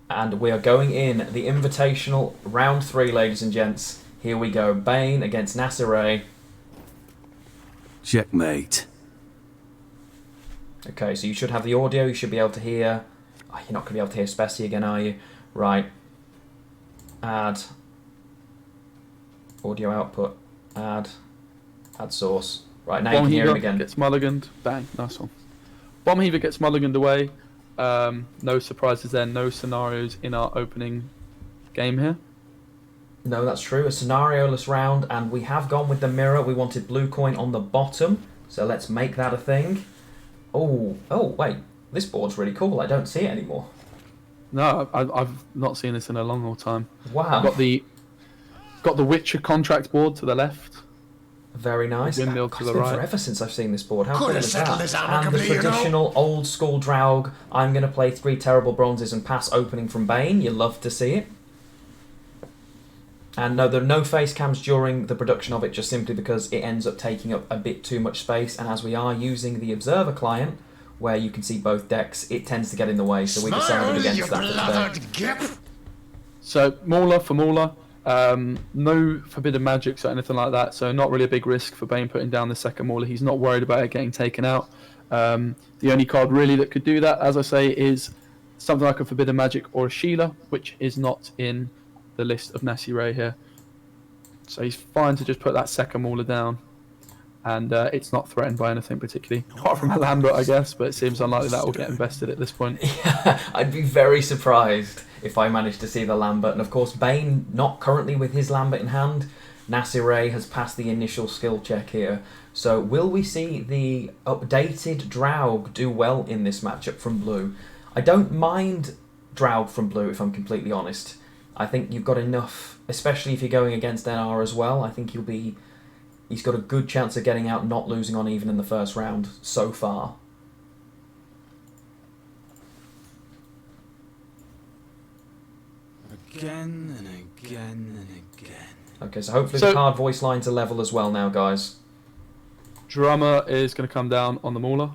And we are going in the Invitational round 3, ladies and gents. Here we go. Baine against Nasehrey. Checkmate. Okay, so you should have the audio. You should be able to hear... Oh, you're not going to be able to hear Speci again, are you? Right. Add. Audio output. Add. Add source. Right, now you can hear him again. Gets mulliganed. Bang. Nice one. Bomb Heaver gets mulliganed away. No surprises there. No scenarios in our opening game here. No, that's true. A scenario-less round, and we have gone with the mirror. We wanted blue coin on the bottom, so let's make that a thing. Oh, wait. This board's really cool. I don't see it anymore. No, I've not seen this in a long old time. Wow. Got the Witcher contract board to the left. Very nice. Windmill to the right. It's been forever since I've seen this board. How Could cool have is settled that? this And the amicably, you know. traditional old school Draug. I'm going to play 3 terrible bronzes and pass opening from Baine. You love to see it. And no, there are no face cams during the production of it, just simply because it ends up taking up a bit too much space. And as we are using the Observer client, where you can see both decks, it tends to get in the way. So we decided against that for today. So Mauler for Mauler. No forbidden magics or anything like that, so not really a big risk for Baine putting down the second Mauler. He's not worried about it getting taken out. The only card really that could do that, as I say, is something like a forbidden magic or a Sheila, which is not in the list of Nasehrey here. So he's fine to just put that second Mauler down, and it's not threatened by anything particularly, apart from a Lambert, I guess, but it seems unlikely that will get invested at this point. Yeah, I'd be very surprised if I managed to see the Lambert. And of course, Baine not currently with his Lambert in hand. Nasehrey has passed the initial skill check here. So will we see the updated Draug do well in this matchup from blue? I don't mind Draug from blue, if I'm completely honest. I think you've got enough, especially if you're going against NR as well. I think he's got a good chance of getting out, not losing on even in the first round so far. Again and again and again. Okay, so hopefully the card voice lines are level as well now, guys. Drummer is going to come down on the Mauler.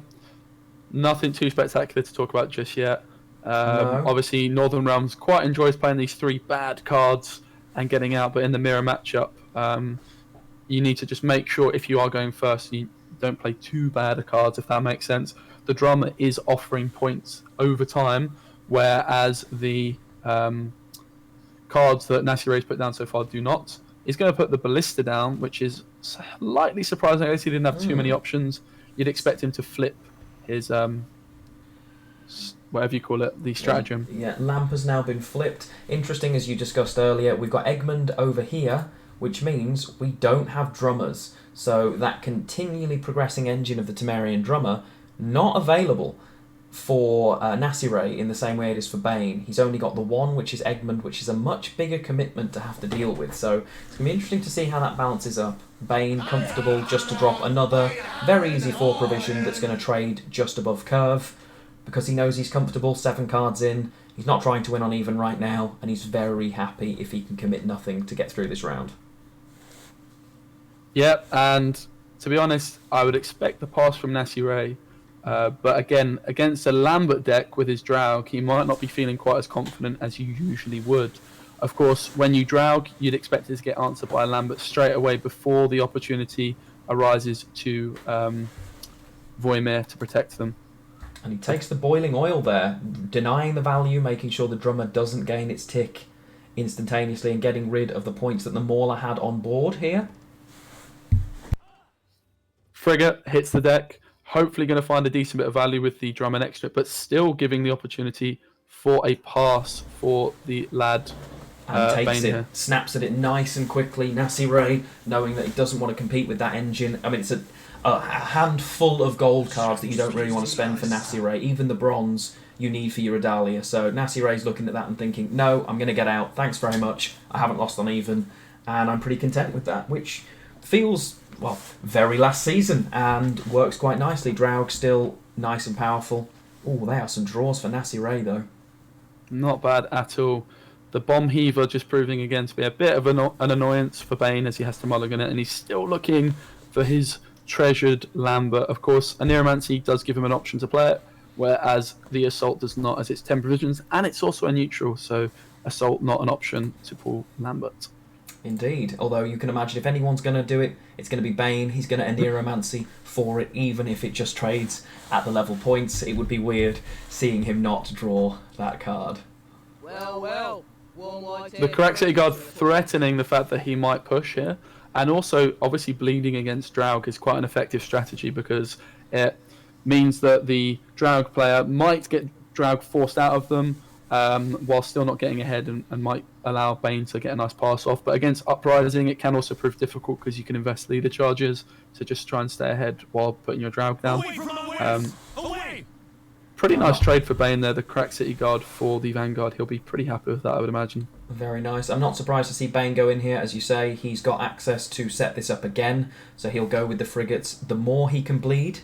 Nothing too spectacular to talk about just yet. No. Obviously, Northern Realms quite enjoys playing these 3 bad cards and getting out, but in the mirror matchup, you need to just make sure if you are going first, you don't play too bad of cards, if that makes sense. The Drummer is offering points over time, whereas the cards that Nasehrey's put down so far do not. He's going to put the Ballista down, which is slightly surprising. I guess he didn't have too many options. You'd expect him to flip his, whatever you call it, the stratagem. Yeah, Lamp has now been flipped. Interesting, as you discussed earlier, we've got Egmont over here, which means we don't have drummers. So that continually progressing engine of the Temerian drummer, not available for Nasehrey in the same way it is for Baine. He's only got the one, which is Egmont, which is a much bigger commitment to have to deal with. So it's going to be interesting to see how that balances up. Baine comfortable just to drop another very easy 4 provision that's going to trade just above curve because he knows he's comfortable, 7 cards in. He's not trying to win on even right now, and he's very happy if he can commit nothing to get through this round. Yep, and to be honest, I would expect the pass from Nasehrey. But again, against a Lambert deck with his Draug, he might not be feeling quite as confident as you usually would. Of course, when you Draug, you'd expect it to get answered by a Lambert straight away before the opportunity arises to Voimir to protect them. And he takes the boiling oil there, denying the value, making sure the drummer doesn't gain its tick instantaneously and getting rid of the points that the Mauler had on board here. Frigate hits the deck. Hopefully going to find a decent bit of value with the drummer next to it, but still giving the opportunity for a pass for the lad. And takes Baine it, here. snaps at it nice and quickly. Nasehrey, knowing that he doesn't want to compete with that engine. I mean, it's a handful of gold cards that you don't really want to spend for Nasehrey. Even the bronze you need for your Adalia. So Nasehrey's looking at that and thinking, no, I'm going to get out. Thanks very much. I haven't lost on even. And I'm pretty content with that, which feels... well, very last season and works quite nicely. Draug still nice and powerful. Oh, they are some draws for Nasehrey though. Not bad at all. The Bomb Heaver just proving again to be a bit of an annoyance for Baine as he has to mulligan it, and he's still looking for his treasured Lambert. Of course, a Neuromancy does give him an option to play it. whereas the assault does not, as it's 10 provisions, and it's also a neutral, so assault not an option to pull Lambert. Indeed, although you can imagine if anyone's going to do it, it's going to be Baine. He's going to Aneromancy for it, even if it just trades at the level points. It would be weird seeing him not draw that card. Well. The correct City Guard threatening the fact that he might push here, and also obviously bleeding against Draug is quite an effective strategy because it means that the Draug player might get Draug forced out of them while still not getting ahead and might allow Baine to get a nice pass off. But against Uprising, it can also prove difficult because you can invest leader charges to just try and stay ahead while putting your Draug down. Pretty nice trade for Baine there, the crack City Guard for the Vanguard. He'll be pretty happy with that, I would imagine. Very nice. I'm not surprised to see Baine go in here. As you say, he's got access to set this up again, so he'll go with the frigates. The more he can bleed,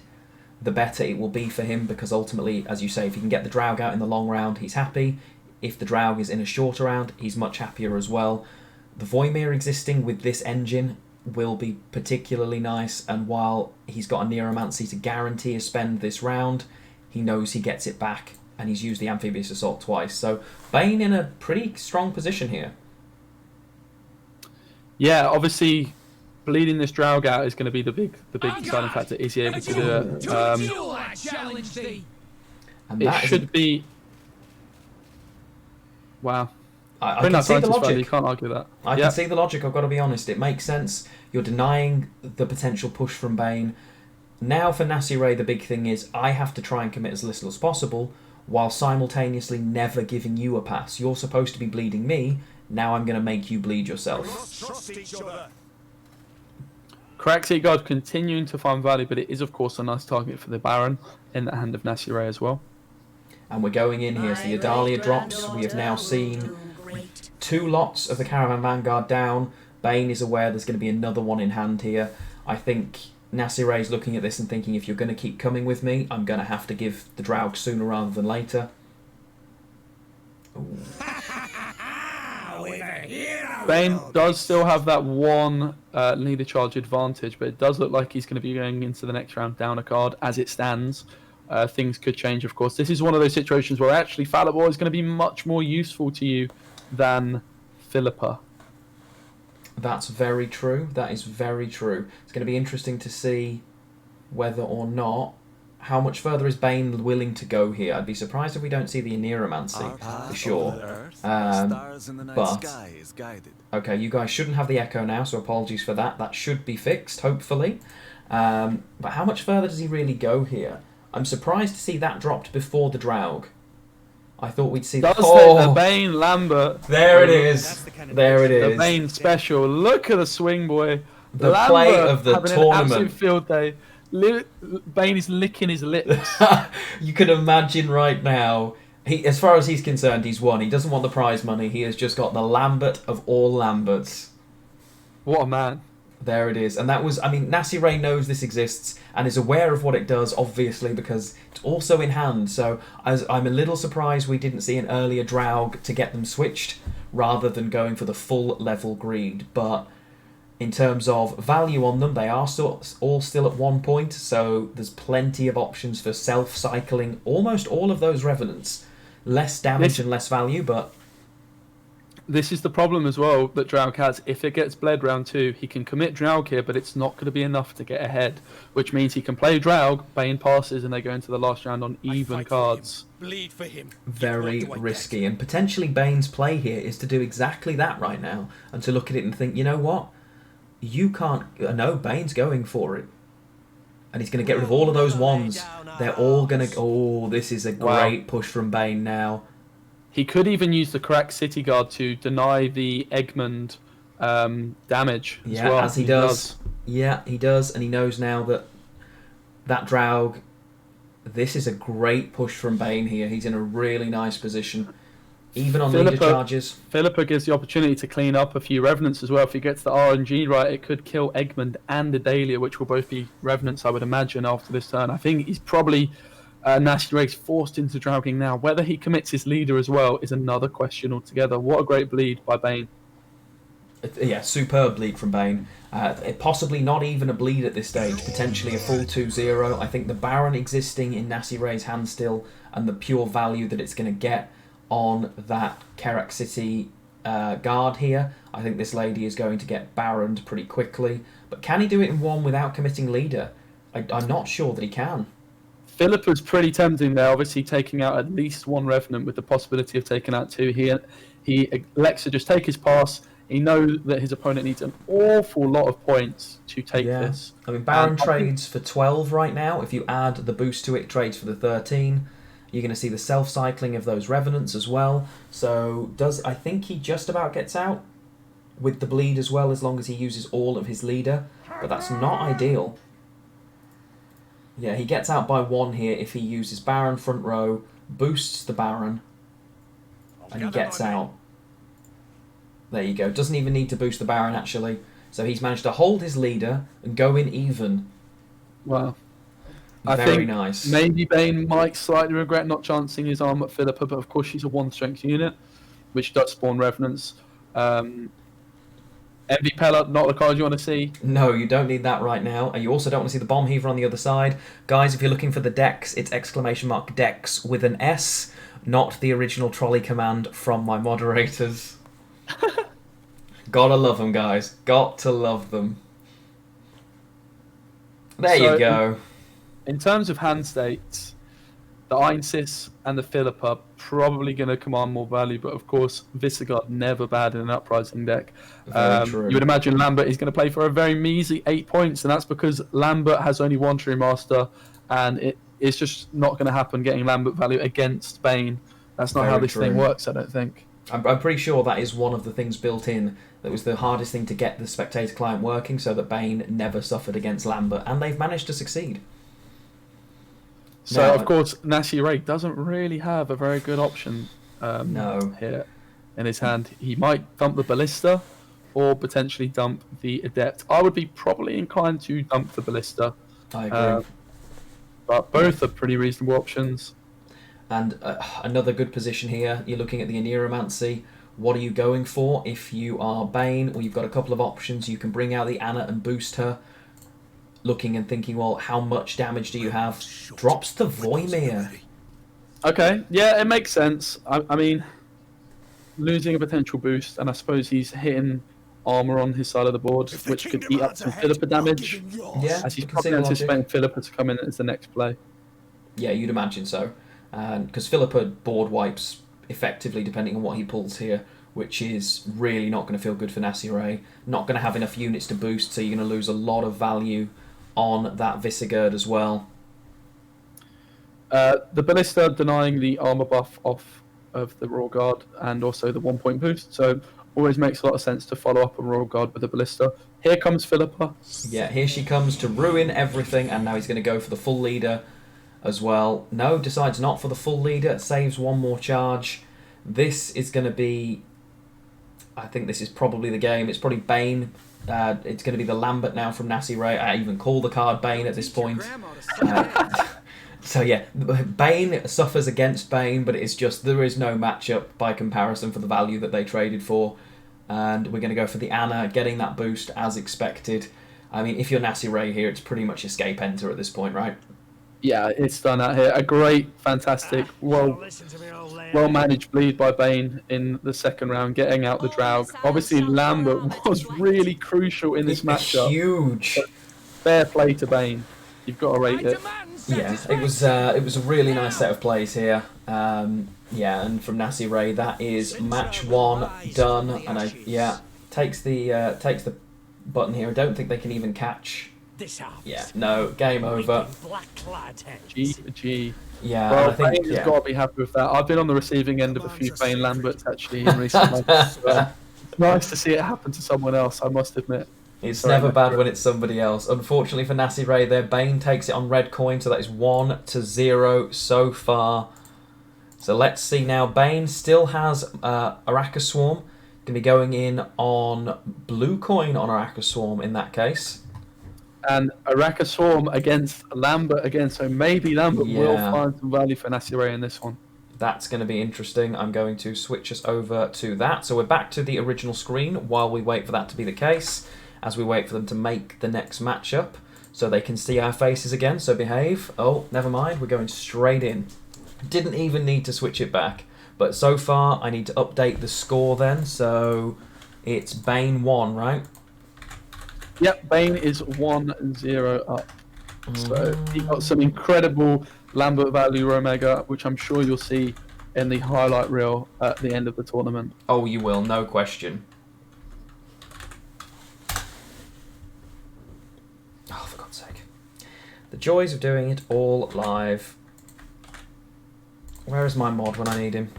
the better it will be for him, because ultimately, as you say, if he can get the Draug out in the long round, he's happy. If the Draug is in a shorter round, he's much happier as well. The Voimir existing with this engine will be particularly nice, and while he's got a Neromancy to guarantee a spend this round, he knows he gets it back, and he's used the Amphibious Assault twice. So Baine in a pretty strong position here. Yeah, obviously bleeding this Draug out is going to be the big deciding factor. Is he able to do it? And it should be. Wow. I can see the logic. You can't argue that. I can see the logic, I've got to be honest. It makes sense. You're denying the potential push from Baine. Now for Nasehrey, the big thing is I have to try and commit as little as possible while simultaneously never giving you a pass. You're supposed to be bleeding me. Now I'm going to make you bleed yourself. Correct City Guard continuing to find value, but it is, of course, a nice target for the Baron in the hand of Nasehrey as well. And we're going in here. So the Adalia drops. We have now seen 2 lots of the Caravan Vanguard down. Baine is aware there's going to be another one in hand here. I think Nasehrey is looking at this and thinking, if you're going to keep coming with me, I'm going to have to give the Draug sooner rather than later. Baine does still have that one leader charge advantage, but it does look like he's going to be going into the next round down a card as it stands. Things could change, of course. This is one of those situations where actually Fallible is going to be much more useful to you than Philippa. That's very true. That is very true. It's going to be interesting to see whether or not, how much further is Baine willing to go here. I'd be surprised if we don't see the Aneromancy, for sure. But, okay, you guys shouldn't have the Echo now, so apologies for that. That should be fixed, hopefully. But how much further does he really go here? I'm surprised to see that dropped before the Draug. I thought we'd see the Baine Lambert. There it is. There it is. The Baine special. Look at the swing, boy. The Lambert play of the having tournament. An absolute field day. Baine is licking his lips. You can imagine right now. As far as he's concerned, he's won. He doesn't want the prize money. He has just got the Lambert of all Lamberts. What a man. There it is. And that was, I mean, Nasehrey knows this exists and is aware of what it does, obviously, because it's also in hand. So I'm a little surprised we didn't see an earlier Draug to get them switched rather than going for the full level greed. But in terms of value on them, they are all still at 1 point. So there's plenty of options for self-cycling almost all of those Revenants. Less damage and less value, but... This is the problem as well that Draug has. If it gets bled round 2, he can commit Draug here, but it's not going to be enough to get ahead, which means he can play Draug, Baine passes, and they go into the last round on even cards. Bleed for him. Very risky, and potentially Baine's play here is to do exactly that right now, and to look at it and think, you know what? You can't... No, Baine's going for it. And he's going to get rid of all of those ones. They're all going to... Oh, this is a great push from Baine now. He could even use the correct City Guard to deny the Egmont damage as well. As he does. Yeah, he does, and he knows now that Draug... This is a great push from Baine here. He's in a really nice position. Even on leader charges. Philippa gives the opportunity to clean up a few Revenants as well. If he gets the RNG right, it could kill Egmont and Adalia, which will both be Revenants, I would imagine, after this turn. I think he's probably... Nasehrey's forced into Drauging now. Whether he commits his leader as well is another question altogether. What a great bleed by Baine. Yeah, superb bleed from Baine. Possibly not even a bleed at this stage, potentially a full 2-0. I think the Baron existing in Nasehrey's hand still, and the pure value that it's going to get on that Kerak City guard here, I think this lady is going to get Baroned pretty quickly. But can he do it in one without committing leader? I'm not sure that he can. Philippa's pretty tempting there, obviously taking out at least one Revenant with the possibility of taking out two. He elects to just take his pass. He knows that his opponent needs an awful lot of points to take this. I mean, Baron trades for 12 right now. If you add the boost to it, trades for the 13. You're going to see the self-cycling of those Revenants as well. So I think he just about gets out with the bleed as well, as long as he uses all of his leader. But that's not ideal. Yeah, he gets out by 1 here if he uses Baron front row, boosts the Baron, and he gets out. There you go. Doesn't even need to boost the Baron, actually. So he's managed to hold his leader and go in even. Wow. Very I think nice. Maybe Baine might slightly regret not chancing his arm at Philippa, but of course she's a 1-strength unit, which does spawn Revenants. Envy Pellet, not the card you want to see. No, you don't need that right now. And you also don't want to see the Bomb Heaver on the other side. Guys, if you're looking for the Dex, it's !Dex with an S, not the original trolley command from my moderators. Gotta love them, guys. Got to love them. There you go. In terms of hand states, the Einsis and the Philip are probably going to command more value, but of course, Visigoth never bad in an Uprising deck. True. You would imagine Lambert is going to play for a very measly 8 points, and that's because Lambert has only one True Master, and it's just not going to happen getting Lambert value against Baine. That's not how this thing works, I don't think. I'm pretty sure that is one of the things built in that was the hardest thing to get the spectator client working, so that Baine never suffered against Lambert, and they've managed to succeed. So, of course, Nasehrey doesn't really have a very good option here in his hand. He might dump the Ballista or potentially dump the Adept. I would be probably inclined to dump the Ballista. I agree. But both are pretty reasonable options. And another good position here, you're looking at the Aneromancy. What are you going for? If you are Baine, well, you've got a couple of options. You can bring out the Anna and boost her. Looking and thinking, well, how much damage do you have? Drops the Voimir. Okay, yeah, it makes sense. I mean, losing a potential boost, and I suppose he's hitting armor on his side of the board, which could eat up some Philippa damage. Yeah, as he's probably anticipating Philippa to come in as the next play. Yeah, you'd imagine so. Because Philippa board wipes effectively, depending on what he pulls here, which is really not going to feel good for Nasehrey. Not going to have enough units to boost, so you're going to lose a lot of value on that Visigoth as well. The Ballista denying the armor buff off of the Royal Guard and also the 1 point boost, so always makes a lot of sense to follow up a Royal Guard with a Ballista. Here comes Philippa. Yeah, here she comes to ruin everything, and now he's going to go for the full leader as well. No, decides not for the full leader, saves one more charge. This is going to be... I think this is probably the game. It's probably Baine. It's going to be the Lambert now from Nasehrey. I even call the card Baine at this point. So yeah, Baine suffers against Baine, but it's just there is no matchup by comparison for the value that they traded for. And we're going to go for the Anna, getting that boost as expected. I mean, if you're Nasehrey here, it's pretty much escape enter at this point, right? Yeah, it's done out here. A great, fantastic, well-managed bleed by Baine in the second round, getting out the Draug. Obviously, Lambert was really crucial in this matchup. Huge. Fair play to Baine. You've got to rate it. Yeah, it was a really nice set of plays here. Yeah, and from Nasehrey, that is match 1 done. And takes the button here. I don't think they can even catch. Yeah, no, game over. G. Yeah, well, I think Baine has got to be happy with that. I've been on the receiving end of a few Baine Lamberts actually in recent months. So nice to see it happen to someone else, I must admit. It's never bad when it's somebody else. Unfortunately for Nasehrey there, Baine takes it on red coin, so that is 1-0 so far. So let's see now. Baine still has Araka Swarm. Going to be going in on blue coin on Araka Swarm in that case. And Araka Swarm against Lambert again, so maybe Lambert will find some value for Nasehrey in this one. That's going to be interesting. I'm going to switch us over to that. So we're back to the original screen while we wait for that to be the case, as we wait for them to make the next matchup so they can see our faces again, so behave. Oh, never mind, we're going straight in. Didn't even need to switch it back. But so far, I need to update the score then, so it's Baine 1, right? Yep, Baine is 1-0 up. So he got some incredible Lambert value Omega, which I'm sure you'll see in the highlight reel at the end of the tournament. Oh, you will, no question. Oh, for God's sake. The joys of doing it all live. Where is my mod when I need him?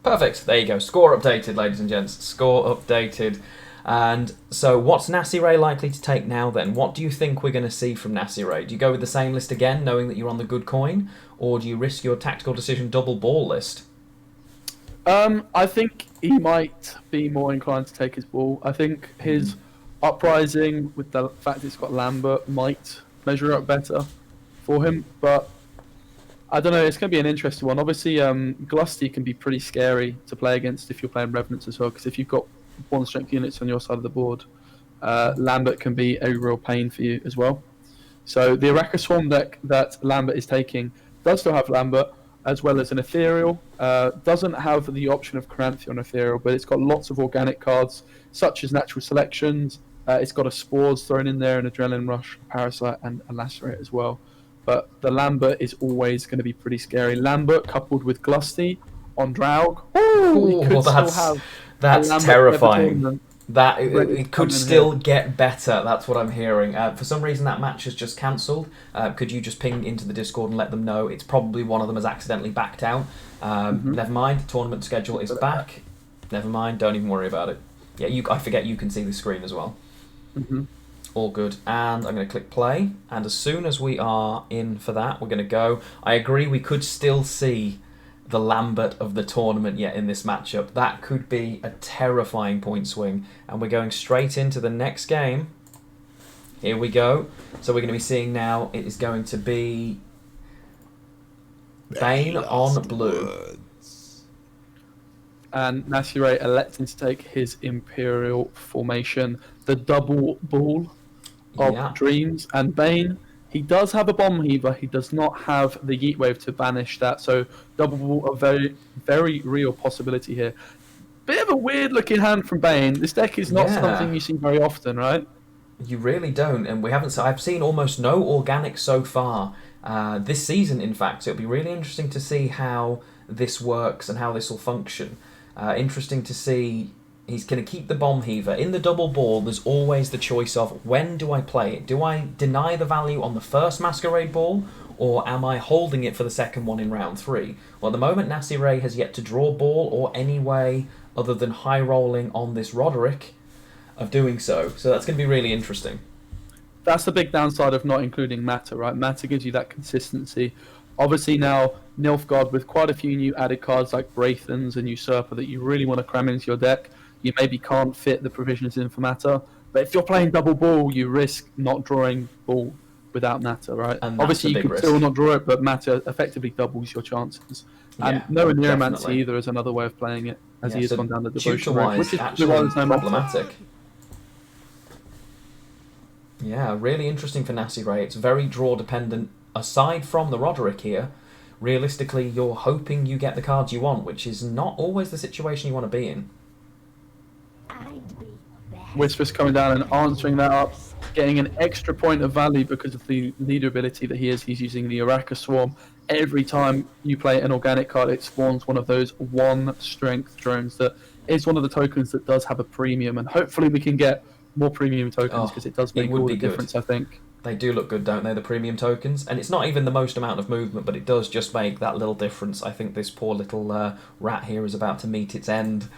Perfect, there you go. Score updated, ladies and gents. Score updated. And so what's Nasehrey likely to take now then? What do you think we're going to see from Nasehrey? Do you go with the same list again, knowing that you're on the good coin? Or do you risk your tactical decision double ball list? I think he might be more inclined to take his ball. I think his uprising, with the fact it's got Lambert, might measure up better for him. But I don't know, it's going to be an interesting one. Obviously, Glusty can be pretty scary to play against if you're playing Revenants as well, because if you've got one strength units on your side of the board, Lambert can be a real pain for you as well. So the Araka Swarm deck that Lambert is taking does still have Lambert, as well as an Ethereal. Doesn't have the option of Caranthia Ethereal, but it's got lots of organic cards, such as Natural Selections. It's got a Spores thrown in there, an Adrenaline Rush, Parasite, and a Lacerate as well. But the Lambert is always going to be pretty scary. Lambert coupled with Glusty on Draug. Ooh, he could still have that's terrifying. That it could still get better. That's what I'm hearing. For some reason, that match has just cancelled. Could you just ping into the Discord and let them know? It's probably one of them has accidentally backed out. Never mind. The tournament schedule is back. Never mind. Don't even worry about it. Yeah, I forget you can see the screen as well. All good. And I'm going to click play. And as soon as we are in for that, we're going to go. I agree. We could still see the Lambert of the tournament yet in this matchup. That could be a terrifying point swing. And we're going straight into the next game. Here we go. So we're going to be seeing now, it is going to be Baine on blue. And Nasehrey electing to take his Imperial formation, the double ball of dreams. And Baine, he does have a Bomb Heaver. He does not have the Yeet Wave to banish that. So double ball, a very, very real possibility here. Bit of a weird looking hand from Baine. This deck is not something you see very often, right? You really don't. And we haven't. I've seen almost no organic so far this season, in fact. So it'll be really interesting to see how this works and how this will function. Interesting to see. He's going to keep the Bomb Heaver. In the double ball, there's always the choice of when do I play it? Do I deny the value on the first Masquerade Ball, or am I holding it for the second one in round 3? Well, at the moment, Nasehrey has yet to draw ball or any way other than high rolling on this Roderick of doing so. So that's going to be really interesting. That's the big downside of not including Matter, right? Matter gives you that consistency. Obviously now, Nilfgaard with quite a few new added cards like Wraithens and Usurper that you really want to cram into your deck. You maybe can't fit the provisions in for Matter, but if you're playing double ball, you risk not drawing ball without Matter, right? And obviously, you can still not draw it, but Matter effectively doubles your chances. And no Neuromancy either is another way of playing it, as he has gone down the devotion route, which is actually problematic. Yeah, really interesting for Nasehrey. It's very draw dependent. Aside from the Roderick here, realistically, you're hoping you get the cards you want, which is not always the situation you want to be in. Whisper's coming down and answering that up, getting an extra point of value because of the leader ability that he is. He's using the Araka Swarm. Every time you play an organic card, it spawns one of those 1 strength drones that is one of the tokens that does have a premium, and hopefully we can get more premium tokens because it does make all the difference, I think. They do look good, don't they, the premium tokens? And it's not even the most amount of movement, but it does just make that little difference. I think this poor little rat here is about to meet its end.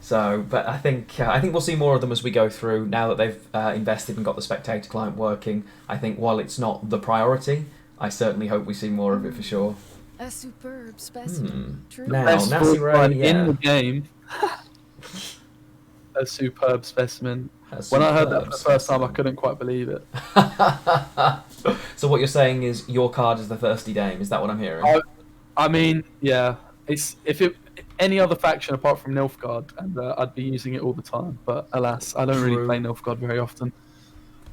So, but I think we'll see more of them as we go through. Now that they've invested and got the spectator client working, I think while it's not the priority, I certainly hope we see more of it for sure. A superb specimen. True. Now, Nasehrey, in the game. A superb specimen. When I heard that for the first time, I couldn't quite believe it. So what you're saying is your card is the Thirsty Dame, is that what I'm hearing? I mean, yeah, it's any other faction apart from Nilfgaard, and I'd be using it all the time. But alas, I don't really True. play Nilfgaard very often.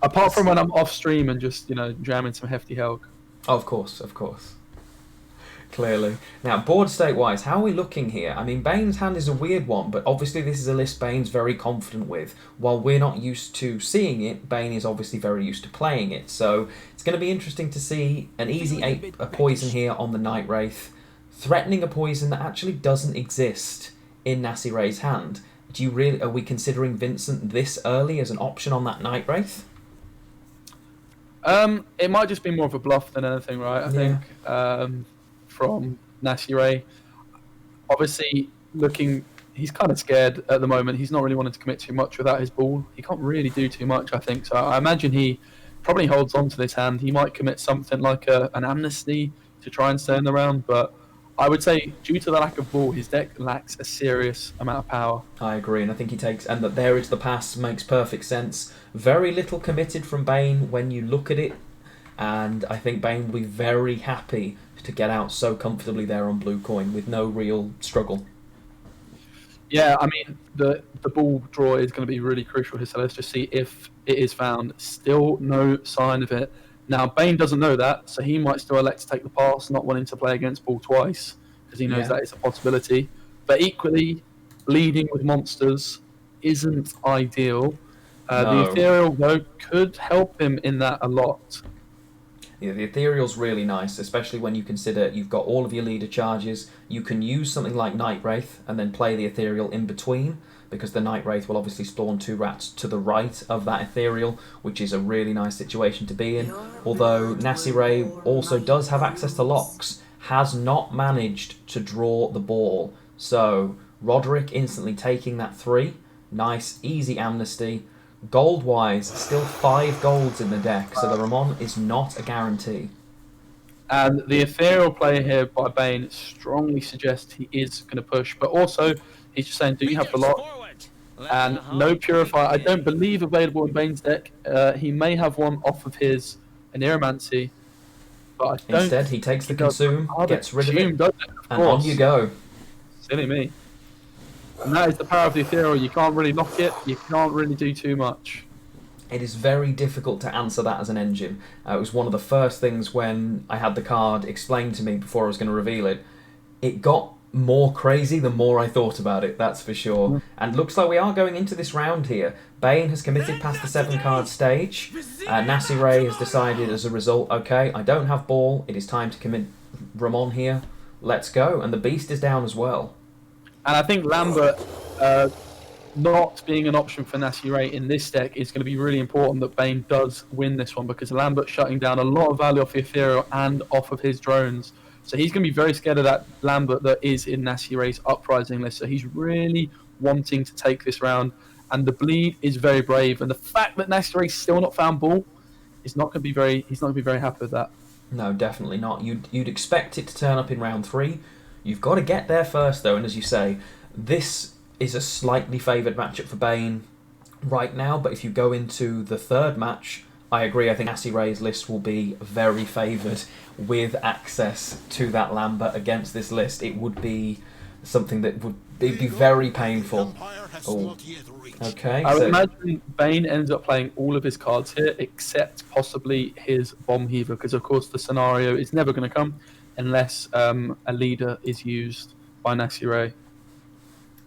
Apart from when I'm off stream and just jamming some hefty Helg. Oh, of course. Clearly. Now, board state-wise, how are we looking here? I mean, Bane's hand is a weird one, but obviously this is a list Bane's very confident with. While we're not used to seeing it, Bane is obviously very used to playing it. So it's going to be interesting to see an easy a poison here on the Night Wraith, threatening a poison that actually doesn't exist in Nasehrey's hand. Are we considering Vincent this early as an option on that Night Wraith? It might just be more of a bluff than anything, right? I think from Nasehrey. Obviously, he's kind of scared at the moment. He's not really wanting to commit too much without his ball. He can't really do too much, I think. So I imagine he probably holds on to this hand. He might commit something like an amnesty to try and stay in the round, but I would say due to the lack of ball, his deck lacks a serious amount of power. I agree, and I think he takes... And that there is the pass makes perfect sense. Very little committed from Bane when you look at it, and I think Bane will be very happy to get out so comfortably there on blue coin with no real struggle. Yeah, I mean, the ball draw is going to be really crucial here, so let's just see if it is found. Still no sign of it. Now, Bane doesn't know that, so he might still elect to take the pass, not wanting to play against ball twice, because he knows that it's a possibility. But equally, bleeding with monsters isn't ideal. No. The Ethereal, though, could help him in that a lot. Yeah, the Ethereal's really nice, especially when you consider you've got all of your leader charges. You can use something like Night Wraith and then play the Ethereal in between, because the Night Wraith will obviously spawn 2 rats to the right of that Ethereal, which is a really nice situation to be in. Although Nasehrey also does have access to locks, has not managed to draw the ball. So Roderick instantly taking that 3. Nice, easy amnesty. Gold-wise, still 5 golds in the deck, so the Ramon is not a guarantee. And the Ethereal play here by Bane strongly suggests he is going to push, but also he's just saying, do you have the lock? And no Purifier, I don't believe available in Bane's deck. He may have one off of his Aneromancy, but I don't. Instead, he takes the Consume, gets rid of it, and course. on you go. Silly me. And that is the power of the Ethereal. You can't really lock it. You can't really do too much. It is very difficult to answer that as an engine. It was one of the first things when I had the card explained to me before I was going to reveal it. It got more crazy the more I thought about it, that's for sure. And looks like we are going into this round here. Bane has committed past the 7-card stage. Nasehrey has decided as a result, okay, I don't have ball. It is time to commit Ramon here. Let's go. And the Beast is down as well. And I think Lambert not being an option for Nasehrey in this deck is going to be really important that Bane does win this one, because Lambert shutting down a lot of value off the Ethereal and off of his drones. So he's going to be very scared of that Lambert that is in Nasehrey's Uprising list. So he's really wanting to take this round. And the bleed is very brave. And the fact that Nasehrey's still not found ball is not going to be very. He's not going to be very happy with that. No, definitely not. You'd expect it to turn up in round 3. You've got to get there first, though, and as you say, this is a slightly favoured matchup for Bane right now, but if you go into the 3rd match, I agree, I think Nasehrey's list will be very favoured with access to that Lambert against this list. It would be something that would be very painful. Oh. Okay, I would imagine Bane ends up playing all of his cards here, except possibly his Bomb Heaver, because of course the scenario is never going to come unless a leader is used by Nasehrey.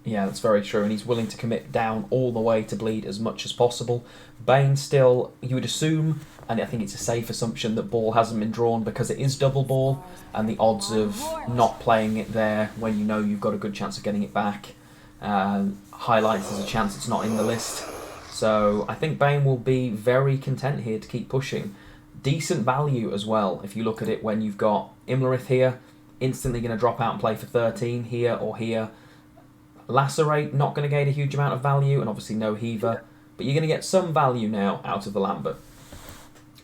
Yeah, that's very true, and he's willing to commit down all the way to bleed as much as possible. Bane still, you would assume, and I think it's a safe assumption, that ball hasn't been drawn because it is double ball, and the odds of not playing it there when you know you've got a good chance of getting it back highlights there's a chance it's not in the list. So I think Bane will be very content here to keep pushing. Decent value as well, if you look at it when you've got Imlerith here, instantly going to drop out and play for 13 here or here. Lacerate, not going to gain a huge amount of value, and obviously no Heaver, but you're going to get some value now out of the Lambert,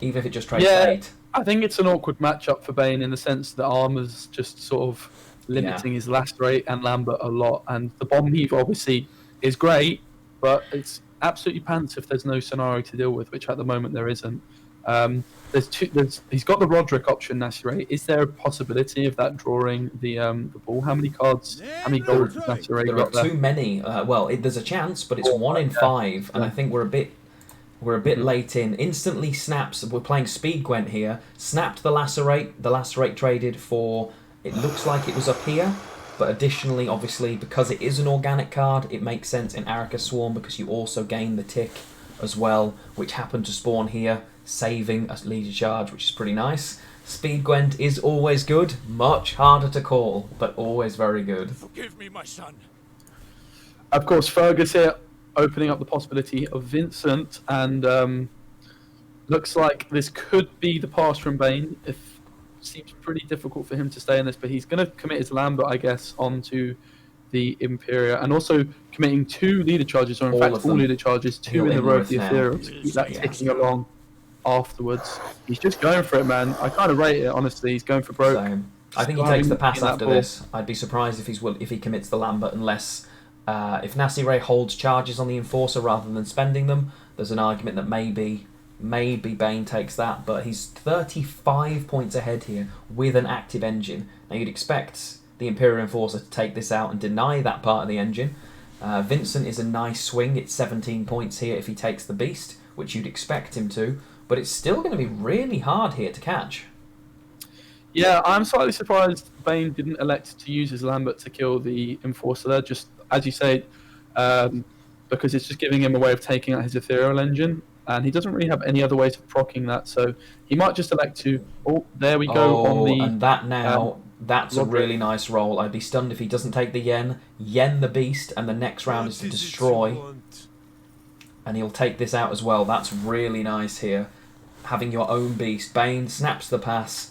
even if it just trades for 8. I think it's an awkward matchup for Bane in the sense that Armour's just sort of limiting his Lacerate and Lambert a lot, and the Bomb Heaver obviously is great, but it's absolutely pants if there's no scenario to deal with, which at the moment there isn't. He's got the Roderick option, Nasehrey. Is there a possibility of that drawing the ball? How many cards? How many goals has Nasehrey There are got there? too many. There's a chance, but it's 1 in 5, and I think we're a bit late in. Instantly snaps. We're playing Speed Gwent here. Snapped the Lacerate. The Lacerate traded for. It looks like it was up here, but additionally, obviously, because it is an organic card, it makes sense in Arica Swarm because you also gain the tick as well, which happened to spawn here, saving a leader charge, which is pretty nice. Speed Gwent is always good, much harder to call, but always very good. Forgive me, my son. Of course, Fergus here, opening up the possibility of Vincent, and looks like this could be the pass from Baine. Seems pretty difficult for him to stay in this, but he's going to commit his Lambert, I guess, onto the Imperia, and also committing 2 leader charges, or in fact all leader charges, 2 in the row of the Ethereal, to keep that ticking along afterwards. He's just going for it, man. I kind of rate it, honestly. He's going for broke. Same. I think he takes the pass after this. I'd be surprised if he commits the Lambert, unless if Nasehrey holds charges on the Enforcer rather than spending them. There's an argument that maybe Baine takes that, but he's 35 points ahead here with an active engine. Now you'd expect the Imperial Enforcer to take this out and deny that part of the engine. Vincent is a nice swing. It's 17 points here if he takes the Beast, which you'd expect him to, but it's still going to be really hard here to catch. Yeah, I'm slightly surprised Baine didn't elect to use his Lambert to kill the Enforcer there, just as you say, because it's just giving him a way of taking out his Ethereal engine. And he doesn't really have any other ways of proccing that, so he might just elect to. Oh, there we go on the. And that now, that's a really nice roll. I'd be stunned if he doesn't take the Yen the Beast, and the next round is to destroy. And he'll take this out as well. That's really nice here, having your own Beast. Baine snaps the pass.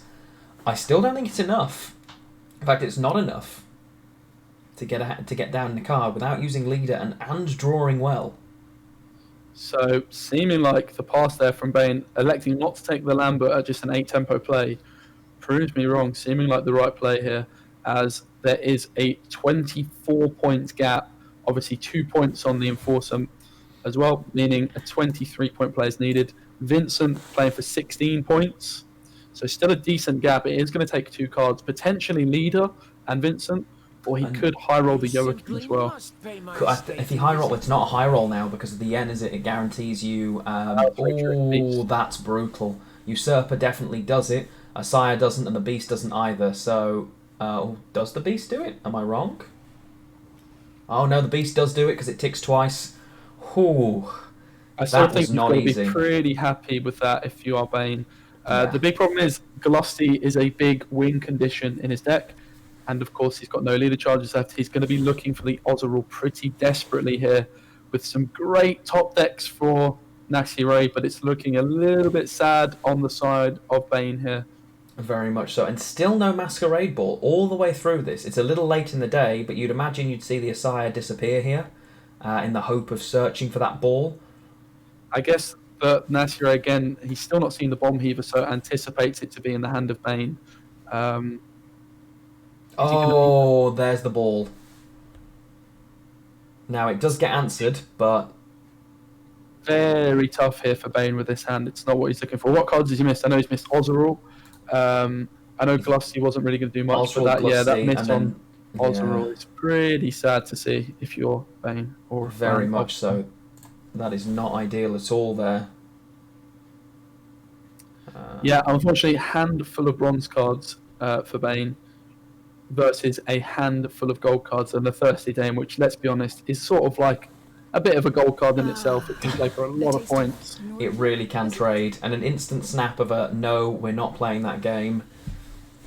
I still don't think it's enough. In fact, it's not enough to get down in the card without using leader and drawing well. So, seeming like the pass there from Baine, electing not to take the Lambert at just an 8-tempo play, proves me wrong. Seeming like the right play here, as there is a 24 points gap. Obviously, 2 points on the Enforcer as well, meaning a 23-point play is needed. Vincent playing for 16 points. So, still a decent gap. It is going to take 2 cards, potentially Leader and Vincent. Or he could high roll the Joachim as well. If he high roll, it's not a high roll now because of the Yen, is it? It guarantees you. That's brutal. Usurper definitely does it. Asaya doesn't, and the Beast doesn't either. So, does the Beast do it? Am I wrong? Oh no, the Beast does do it because it ticks twice. Ooh, I still think you've got to be pretty happy with that if you are Baine. The big problem is Galosty is a big win condition in his deck. And of course, he's got no leader charges left. He's going to be looking for the Ozeril pretty desperately here, with some great top decks for Nasehrey, but it's looking a little bit sad on the side of Baine here. Very much so. And still no Masquerade Ball all the way through this. It's a little late in the day, but you'd imagine you'd see the Asaya disappear here in the hope of searching for that ball. I guess that Nasehrey, again, he's still not seen the Bomb Heaver, so anticipates it to be in the hand of Baine. There's the ball. Now, it does get answered, but... Very tough here for Baine with this hand. It's not what he's looking for. What cards has he missed? I know he's missed Ozeril. I know Glossy wasn't really going to do much for that. Glossy, that miss on Ozeril. Yeah. It's pretty sad to see if you're Baine. Or very much so. That is not ideal at all there. Yeah, unfortunately, handful of bronze cards for Baine versus a handful of gold cards and the Thirsty Dame, which, let's be honest, is sort of like a bit of a gold card in itself. It can play for a lot of points. It really can trade. And an instant snap of a, no, we're not playing that game.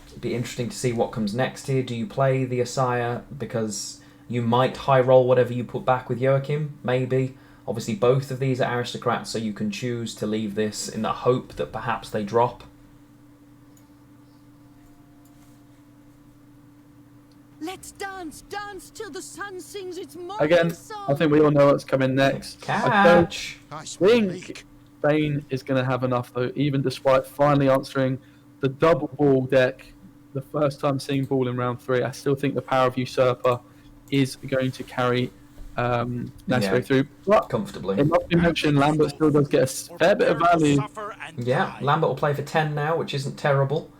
It'd be interesting to see what comes next here. Do you play the Asaya because you might high roll whatever you put back with Joachim? Maybe. Obviously, both of these are aristocrats, so you can choose to leave this in the hope that perhaps they drop. Let's dance till the sun sings its morning Again, song. I think we all know what's coming next. Catch! I don't think Baine is going to have enough, though, even despite finally answering the double ball deck, the first time seeing ball in round 3. I still think the power of Usurper is going to carry Nasehrey through. But comfortably. it must be mentioned, Lambert still does get a fair bit of value Yeah, Lambert will play for 10 now, which isn't terrible.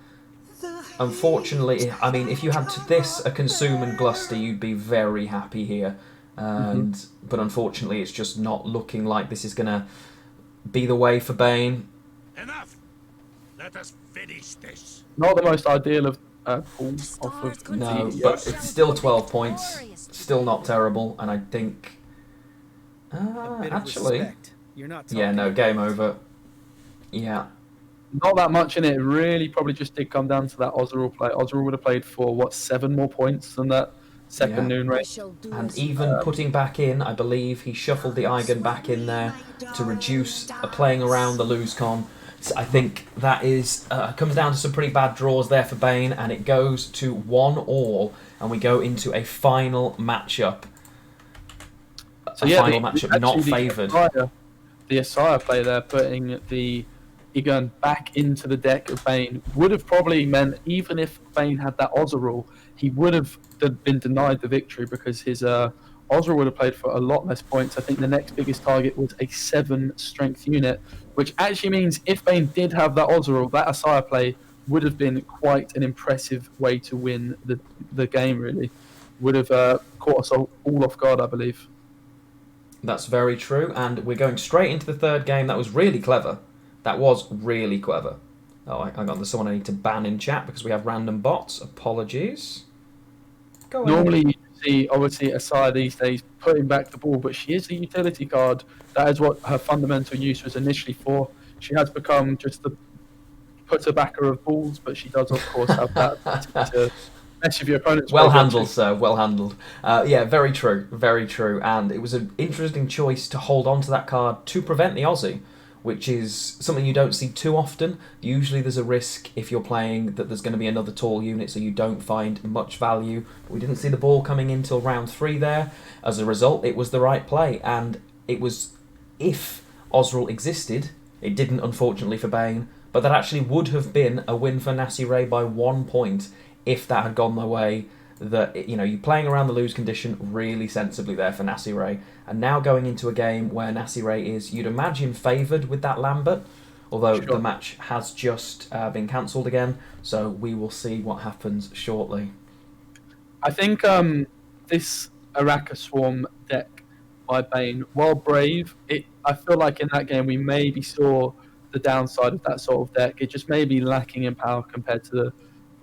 Unfortunately, I mean, if you had this, a Consume and Gluster, you'd be very happy here. But unfortunately, it's just not looking like this is going to be the way for Baine. Enough! Let us finish this. Not the most ideal of pulls off of No, the, but it's still 12 points. Still not terrible, and I think... actually... You're not Yeah, no, game over. Yeah. not that much in it. It really probably just did come down to that Ozeril play. Ozeril would have played for, what, 7 more points than that second noon race. And even putting back in, I believe he shuffled the Eigen back in there to reduce playing around the lose con. So I think that is comes down to some pretty bad draws there for Baine, and it goes to 1-1, and we go into a final matchup. So yeah, final matchup not favoured. The Asaya play there, putting the Egon back into the deck of Baine, would have probably meant, even if Baine had that Ozeril, he would have been denied the victory, because his Ozeril would have played for a lot less points. I think the next biggest target was a 7 strength unit, which actually means if Baine did have that Ozeril, that Asaya play would have been quite an impressive way to win the game, really. Would have caught us all off guard, I believe. That's very true, and we're going straight into the third game. That was really clever. That was really clever. Oh, hang on, there's someone I need to ban in chat because we have random bots. Apologies. Go ahead. Normally, you see, obviously, Asaya these days putting back the ball, but she is a utility card. That is what her fundamental use was initially for. She has become just the putter-backer of balls, but she does, of course, have that to mess with your opponent's well handled, sir. Well handled. Yeah, very true. Very true. And it was an interesting choice to hold on to that card to prevent the Aussie, which is something you don't see too often. Usually there's a risk if you're playing that there's going to be another tall unit, so you don't find much value. But we didn't see the ball coming in till round 3 there. As a result, it was the right play. And it was, if Ozeril existed, it didn't, unfortunately, for Baine, but that actually would have been a win for Nasehrey by 1 point if that had gone the way that, you know, you're playing around the lose condition really sensibly there for Nasehrey. And now going into a game where Nasehrey is, you'd imagine, favoured with that Lambert, although the match has just been cancelled again, so we will see what happens shortly. I think this Araka Swarm deck by Baine, while brave, I feel like in that game we maybe saw the downside of that sort of deck. It just may be lacking in power compared to the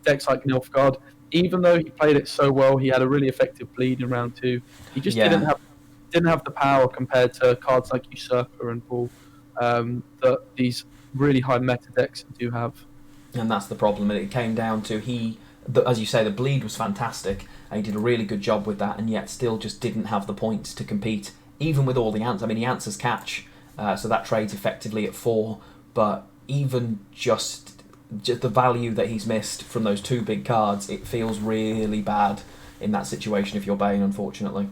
decks like Nilfgaard. Even though he played it so well, he had a really effective bleed in round 2. He just didn't have the power compared to cards like Usurper and Bull that these really high meta decks do have. And that's the problem. It came down to as you say, the bleed was fantastic, and he did a really good job with that, and yet still just didn't have the points to compete, even with all the answers. I mean, he answers catch, so that trades effectively at 4, but even just the value that he's missed from those 2 big cards, it feels really bad in that situation if you're Baine, unfortunately.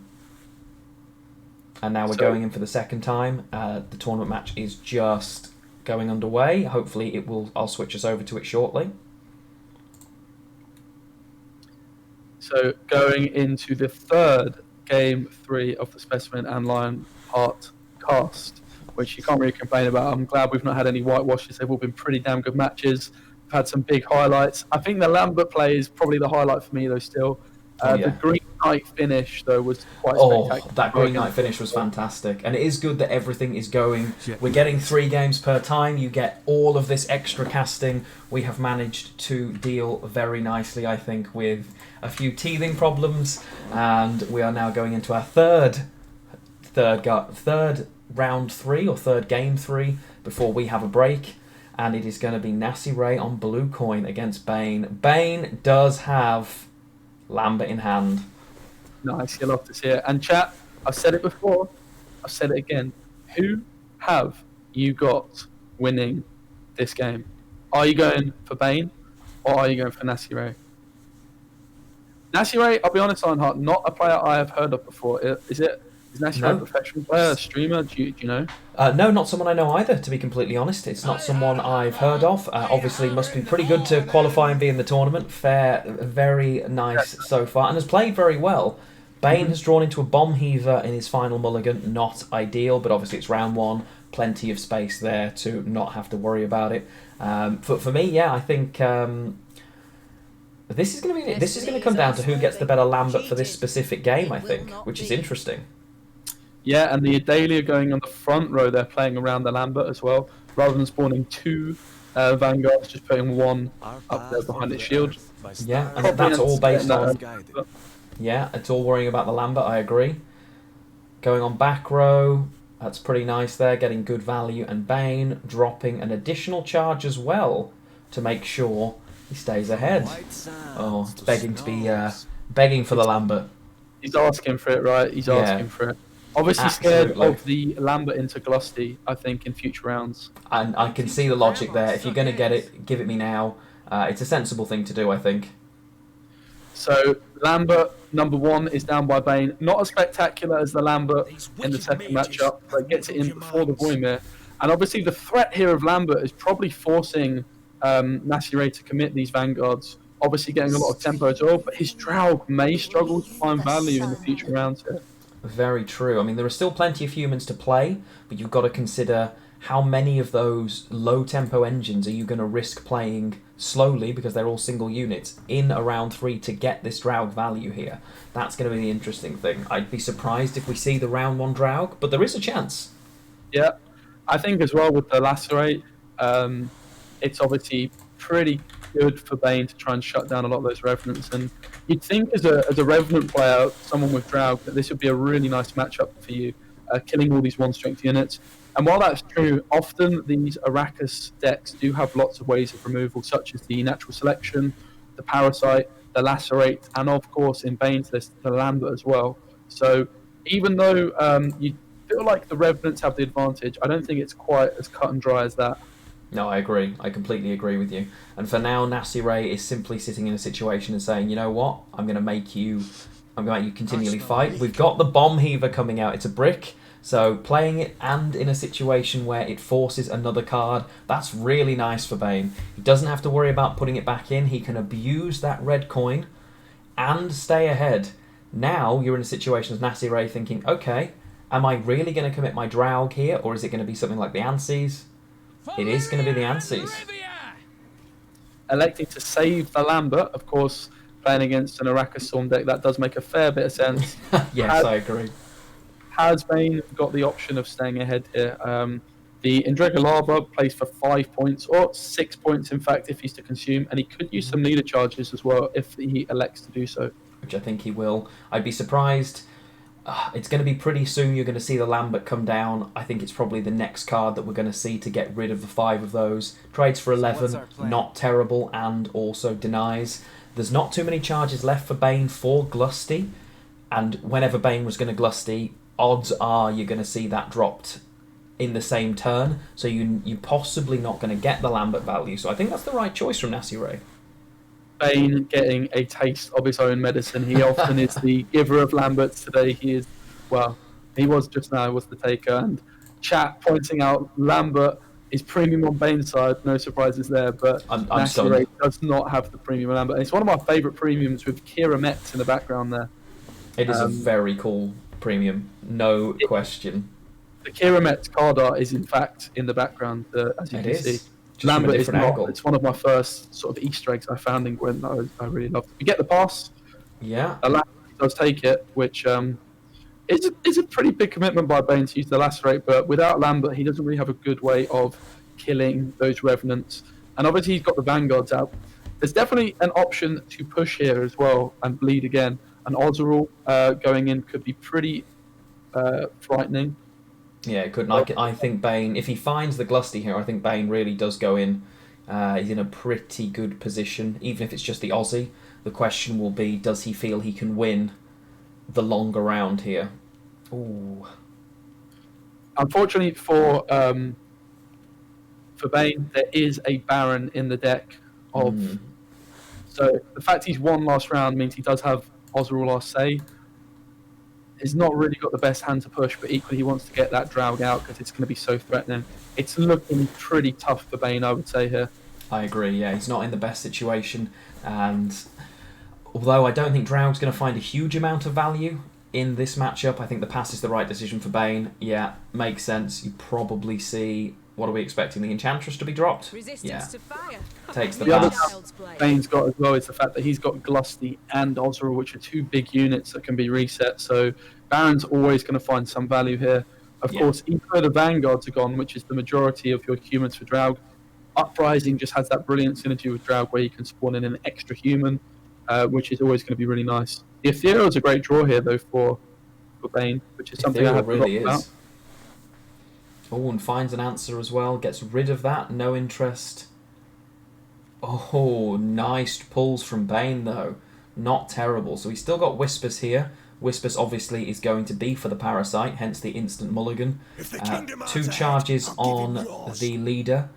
And now we're going in for the second time. The tournament match is just going underway. Hopefully I'll switch us over to it shortly. So going into the third game 3 of the Specimen and Lionhart cast, which you can't really complain about. I'm glad we've not had any whitewashes. They've all been pretty damn good matches. We've had some big highlights. I think the Lambert play is probably the highlight for me, though, still. The Green Knight finish, though, was quite spectacular. That Green Knight finish was fantastic. And it is good that everything is going. We're getting 3 games per time. You get all of this extra casting. We have managed to deal very nicely, I think, with a few teething problems. And we are now going into our third round 3 or third game 3 before we have a break. And it is going to be Nasehrey on blue coin against Baine. Baine does have Lambert in hand. Nice, you'll love to see it. And chat, I've said it before, I've said it again. Who have you got winning this game? Are you going for Baine or are you going for Nasehrey? Nasehrey, I'll be honest, Lionhart, not a player I have heard of before. Is Nasehrey a professional player, a streamer? Do you know? No, not someone I know either, to be completely honest. It's not someone I've heard of. Obviously, must be pretty good to qualify and be in the tournament. Very nice so far, and has played very well. Baine has drawn into a bomb heaver in his final mulligan. Not ideal, but obviously it's round 1. plenty of space there to not have to worry about it. For me, yeah, I think this is going to come down to who gets the better Lambert for this specific game, I think, which is interesting. Yeah, and the Adalia going on the front row, they're playing around the Lambert as well, rather than spawning 2 Vanguards, just putting 1 up there behind its shield. Yeah, and that's all based on... Yeah, it's all worrying about the Lambert, I agree. Going on back row, that's pretty nice there, getting good value, and Baine dropping an additional charge as well to make sure he stays ahead. Oh, it's begging to be begging for the Lambert. He's asking for it, right? He's asking for it. Obviously Absolutely. scared of the Lambert into Glusty, I think, in future rounds. And I can see the logic there. If you're going to get it, give it me now. It's a sensible thing to do, I think. So Lambert, number 1, is down by Baine. Not as spectacular as the Lambert in the second matchup, but gets it in before the Voimir. And obviously the threat here of Lambert is probably forcing Nasehrey to commit these Vanguards. Obviously getting a lot of tempo as well, but his Draug may struggle to find value in the future rounds here. Very true. I mean, there are still plenty of humans to play, but you've got to consider how many of those low-tempo engines are you going to risk playing slowly, because they're all single units, in a round 3 to get this Draug value here. That's going to be the interesting thing. I'd be surprised if we see the round 1 Draug, but there is a chance. Yeah, I think as well with the Lacerate, it's obviously pretty good for Baine to try and shut down a lot of those Revenants, and you'd think as a Revenant player, someone with Draug, that this would be a really nice matchup for you, killing all these 1-strength units. And while that's true, often these Arrakis decks do have lots of ways of removal, such as the Natural Selection, the Parasite, the Lacerate, and of course in Baine's list, the Lambert as well. So even though you feel like the Revenants have the advantage, I don't think it's quite as cut and dry as that. No, I agree. I completely agree with you. And for now, Nasehrey is simply sitting in a situation and saying, you know what, I'm going to make you continually fight. We've got the Bomb Heaver coming out. It's a brick. So playing it and in a situation where it forces another card, that's really nice for Baine. He doesn't have to worry about putting it back in. He can abuse that red coin and stay ahead. Now you're in a situation as Nasehrey thinking, okay, am I really going to commit my Draug here, or is it going to be something like the Anses? It is going to be the Anses. Electing to save the Lambert, of course, playing against an Arrakis Storm deck, that does make a fair bit of sense. Yes, I agree. Has Baine got the option of staying ahead here? The Indrega Lava plays for 5 points, or 6 points in fact, if he's to consume, and he could use some leader charges as well if he elects to do so. Which I think he will. I'd be surprised. It's going to be pretty soon you're going to see the Lambert come down. I think it's probably the next card that we're going to see to get rid of the 5 of those. Trades for 11, not terrible, and also denies. There's not too many charges left for Baine for Glusty, and whenever Baine was going to Glusty, odds are you're going to see that dropped in the same turn, so you're possibly not going to get the Lambert value. So I think that's the right choice from Nasehrey. Baine getting a taste of his own medicine. He often is the giver of Lamberts. Today he is, well, he was just now, was the taker. And chat pointing out Lambert is premium on Baine's side, no surprises there, but Nasehrey does not have the premium Lambert. And it's one of my favourite premiums with Kira Metz in the background there. It is a very cool premium, no question. The Kira Metz card art is in fact in the background, as you can see. Lambert is not. Angle. It's one of my first sort of Easter eggs I found in Gwent that I really loved. You get the pass. Yeah. Lambert does take it, which is a pretty big commitment by Baine to use the Lacerate, but without Lambert, he doesn't really have a good way of killing those Revenants. And obviously he's got the Vanguards out. There's definitely an option to push here as well and bleed again. An Ozeril going in could be pretty frightening. Yeah, it could. I think Baine, if he finds the Glusty here, I think Baine really does go in. He's in a pretty good position, even if it's just the Aussie. The question will be, does he feel he can win the longer round here? Ooh. Unfortunately for Baine, there is a Baron in the deck. So the fact he's won last round means he does have Ozeril Arcee. He's not really got the best hand to push, but equally he wants to get that Draug out because it's going to be so threatening. It's looking pretty tough for Baine, I would say, here. I agree, yeah. He's not in the best situation, and although I don't think Draug's going to find a huge amount of value, in this matchup, I think the pass is the right decision for Baine. Yeah, makes sense. You probably see, what are we expecting, the Enchantress to be dropped? Yeah, To fire. takes the The other pass. Child's play. Bane's got as well is the fact that he's got Glusty and Ozra, which are 2 big units that can be reset. So Baron's always going to find some value here. Of Yeah. course, even though the Vanguards are gone, which is the majority of your humans for Draug, Uprising just has that brilliant synergy with Draug where you can spawn in an extra human, which is always going to be really nice. The Ethereal is a great draw here, though, for Baine, which is something I Ethereal have really forgotten about. is. Oh, and finds an answer as well. Gets rid of that. No interest. Oh, nice pulls from Baine, though. Not terrible. So he's still got Whispers here. Whispers obviously is going to be for the Parasite, hence the instant mulligan. If the kingdom 2 adds a charges hand, I'll on give him yours. the leader.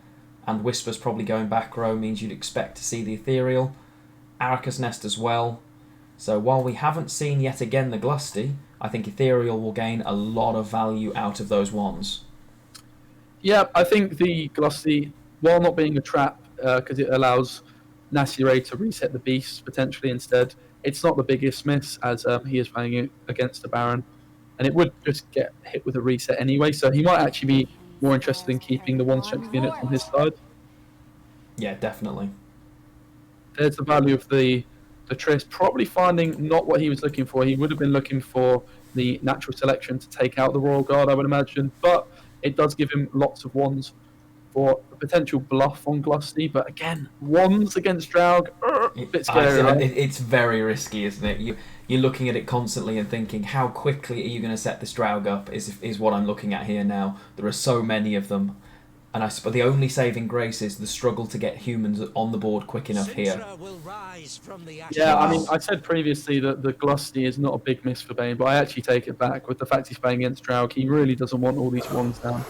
And Whispers probably going back row means you'd expect to see the Ethereal. Aracus Nest as well. So while we haven't seen yet again the Glusty, I think Ethereal will gain a lot of value out of those wands. Yeah, I think the Glusty, while not being a trap, because it allows Nasehrey to reset the beasts potentially instead, it's not the biggest miss as he is playing it against the Baron. And it would just get hit with a reset anyway, so he might actually be more interested in keeping the 1 strength units on his side. Yeah, definitely. There's the value of the Triss, probably finding not what he was looking for. He would have been looking for the natural selection to take out the Royal Guard, I would imagine, but it does give him lots of wands for a potential bluff on Glusty. But again, wands against Draug, a bit scary. Right? It's very risky, isn't it? You're looking at it constantly and thinking, how quickly are you going to set this Draug up is what I'm looking at here now. There are so many of them. And I suppose the only saving grace is the struggle to get humans on the board quick enough here. Sintra will rise from the Yeah, I ashes. mean, I said previously that the Glusty is not a big miss for Baine, but I actually take it back. With the fact he's playing against Draug, he really doesn't want all these wands down.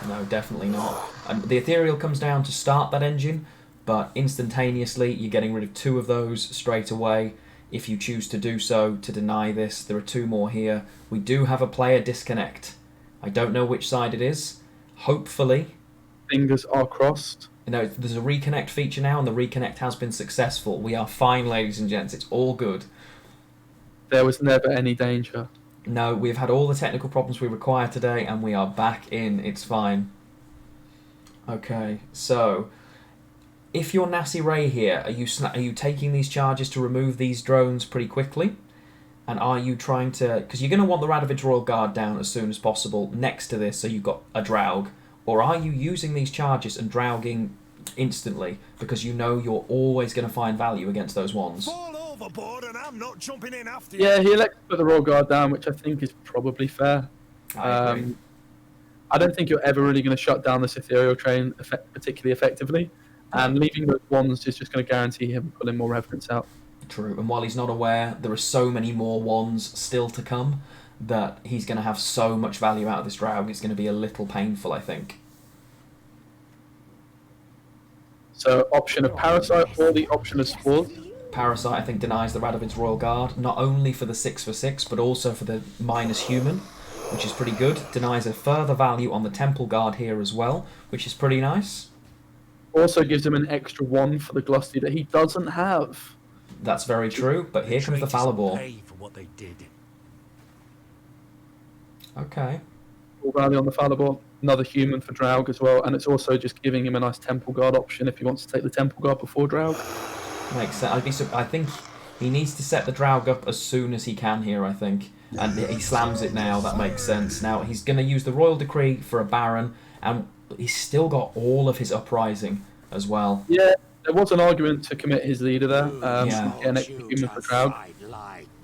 No, definitely not. And the Ethereal comes down to start that engine, but instantaneously you're getting rid of 2 of those straight away. If you choose to do so, to deny this, there are 2 more here. We do have a player disconnect. I don't know which side it is. Hopefully, Fingers are crossed. you know, there's a reconnect feature now, and the reconnect has been successful. We are fine, ladies and gents. It's all good. There was never any danger. No, we've had all the technical problems we require today, and we are back in. It's fine. Okay, so if you're Nasehrey here, are you taking these charges to remove these drones pretty quickly? And are you trying to... Because you're going to want the Radovid's Royal Guard down as soon as possible next to this, so you've got a Draug. Or are you using these charges and Drauging instantly, because you know you're always going to find value against those wands? Fall overboard and I'm not jumping in after you. Yeah, he elected to put the Royal Guard down, which I think is probably fair. I agree. I don't think you're ever really going to shut down this Ethereal train particularly effectively, and leaving those wands is just going to guarantee him pulling more Revenants out. True, and while he's not aware, there are so many more wands still to come that he's going to have so much value out of this Draug, it's going to be a little painful, I think. So, option of Parasite or the option of Spores. Parasite, I think, denies the Radovid's Royal Guard, not only for the 6 for 6, but also for the minus human, which is pretty good. Denies a further value on the Temple Guard here as well, which is pretty nice. Also gives him an extra 1 for the Glusty that he doesn't have. That's very true, but here comes the Falibor. Pay for what they did. Okay. Full value on the Falibor. Another human for Draug as well, and it's also just giving him a nice Temple Guard option if he wants to take the Temple Guard before Draug. Makes sense. I think he needs to set the Draug up as soon as he can here, I think. And he slams it now, that makes sense. Now, he's going to use the Royal Decree for a Baron, and he's still got all of his Uprising as well. Yeah, there was an argument to commit his leader there, Yeah. get an extra human for Draug.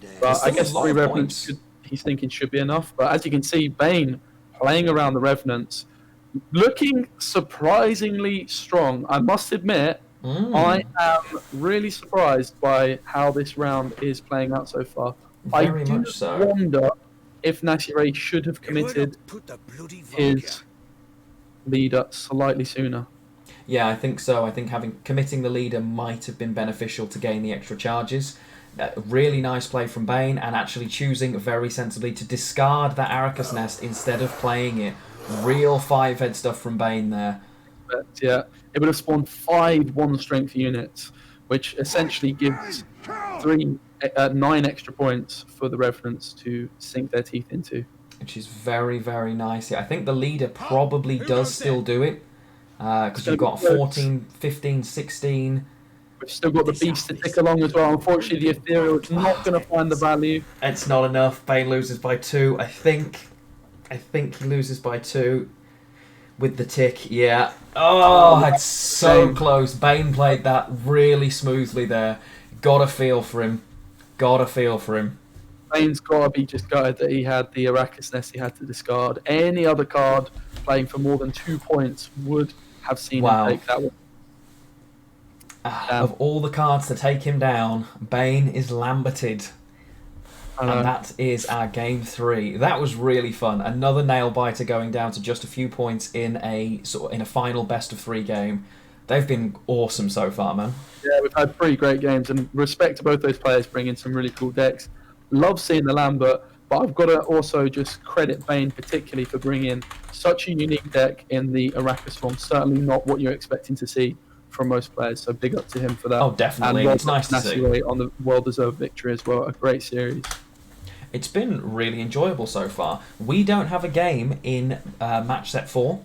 There's But I still guess a lot 3 of Revenants points. he's thinking should be enough. But as you can see, Baine playing around the Revenants, looking surprisingly strong. I must admit, I am really surprised by how this round is playing out so far. Very I do much so. wonder if Nasehrey should have committed Put the bloody his leader slightly sooner. Yeah, I think so. I think committing the leader might have been beneficial to gain the extra charges. Really nice play from Baine, and actually choosing very sensibly to discard that Aracus Nest instead of playing it. Real 5-head stuff from Baine there. But yeah, it would have spawned 5 1-strength units, which essentially gives 3 9 extra points for the Revenants to sink their teeth into. Which is very, very nice. Yeah, I think the leader probably does still do it. Because you've got 14, 15, 16. We've still got the beast to tick along as well. Unfortunately, the Ethereal is not going to find the value. It's not enough. Baine loses by 2. I think he loses by 2 with the tick. Yeah. Oh, it's so close. Baine played that really smoothly there. Got a feel for him. Baine's got to be just gutted that he had the Arrakis Nest he had to discard. Any other card playing for more than 2 points would have seen him take that one. Of all the cards to take him down, Baine is Lamberted. And that is our game 3. That was really fun. Another nail biter going down to just a few points in a final best of 3 game. They've been awesome so far, man. Yeah, we've had 3 great games, and respect to both those players bringing some really cool decks. Love seeing the Lambert, but I've got to also just credit Baine particularly for bringing such a unique deck in the Arrakis form. Certainly not what you're expecting to see from most players, so big up to him for that. Oh, definitely. And it's nice to see. On the well-deserved victory as well. A great series. It's been really enjoyable so far. We don't have a game in match set 4.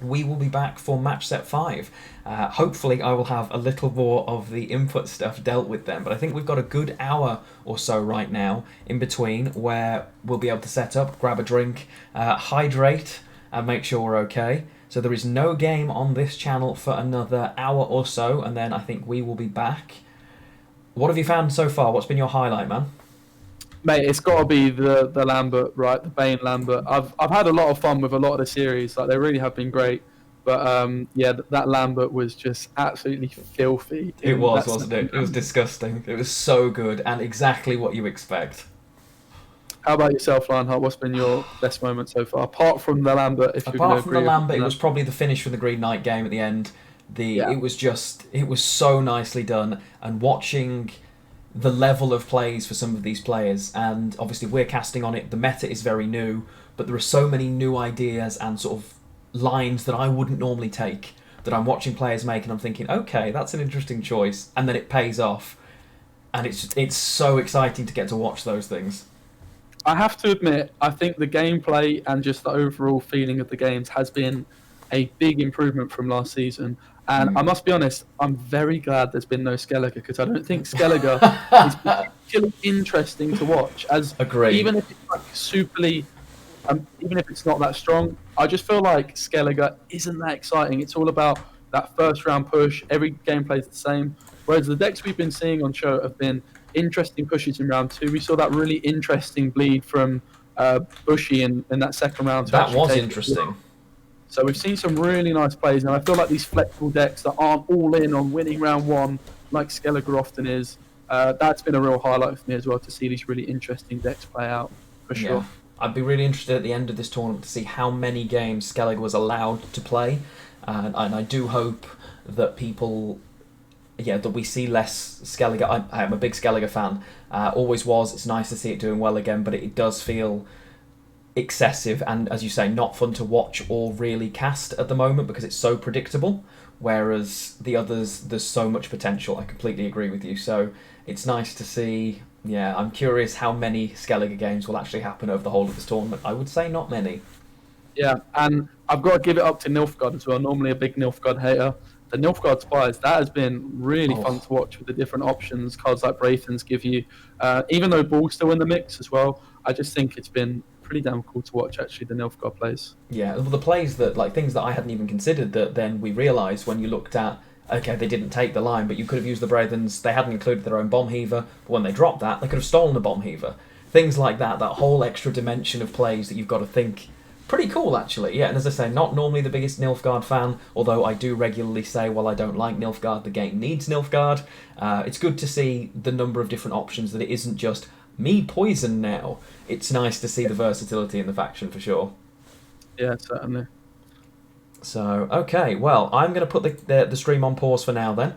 We will be back for match set 5. Hopefully I will have a little more of the input stuff dealt with then, but I think we've got a good hour or so right now in between where we'll be able to set up, grab a drink, hydrate, and make sure we're okay. So there is no game on this channel for another hour or so, and then I think we will be back. What have you found so far? What's been your highlight, man? Mate, it's got to be the Lambert, right? The Baine Lambert. I've had a lot of fun with a lot of the series. Like, they really have been great. But yeah, that Lambert was just absolutely filthy. It was, wasn't it? It was disgusting. It was so good and exactly what you expect. How about yourself, Lionhart? What's been your best moment so far, apart from the Lambert? Apart from the Lambert, it was probably the finish from the Green Knight game at the end. It was so nicely done, and watching the level of plays for some of these players, and obviously we're casting on it. The meta is very new, but there are so many new ideas and sort of lines that I wouldn't normally take that I'm watching players make, and I'm thinking, okay, that's an interesting choice, and then it pays off, and it's so exciting to get to watch those things. I have to admit, I think the gameplay and just the overall feeling of the games has been a big improvement from last season. And I must be honest, I'm very glad there's been no Skellige, because I don't think Skellige is particularly interesting to watch. Agreed. Even if it's like superly, even if it's not that strong, I just feel like Skellige isn't that exciting. It's all about that first round push. Every gameplay is the same. Whereas the decks we've been seeing on show have been interesting pushes in round 2. We saw that really interesting bleed from Bushy in that second round. That was interesting. So we've seen some really nice plays, and I feel like these flexible decks that aren't all in on winning round 1, like Skellige often is, that's been a real highlight for me as well, to see these really interesting decks play out, for sure. Yeah. I'd be really interested at the end of this tournament to see how many games Skellige was allowed to play, and I do hope that that we see less Skellige. I am a big Skellige fan, always was. It's nice to see it doing well again, but it does feel excessive and, as you say, not fun to watch or really cast at the moment because it's so predictable, whereas the others, there's so much potential. I completely agree with you. So it's nice to see. Yeah, I'm curious how many Skellige games will actually happen over the whole of this tournament. I would say not many. Yeah, and I've got to give it up to Nilfgaard as well. Normally a big Nilfgaard hater. The Nilfgaard Spies, that has been really fun to watch with the different options cards like Braithens give you. Even though Ball's still in the mix as well, I just think it's been pretty damn cool to watch, actually, the Nilfgaard plays. Yeah, the plays that, like, things that I hadn't even considered that then we realised when you looked at, okay, they didn't take the line, but you could have used the Braithens. They hadn't included their own bomb heaver, but when they dropped that, they could have stolen the bomb heaver. Things like that, that whole extra dimension of plays that you've got to think. Pretty cool, actually. Yeah, and as I say, not normally the biggest Nilfgaard fan, although I do regularly say, well, I don't like Nilfgaard, the game needs Nilfgaard. It's good to see the number of different options, that it isn't just me poison now. It's nice to see the versatility in the faction, for sure. Yeah, certainly. So, okay, well, I'm going to put the stream on pause for now then.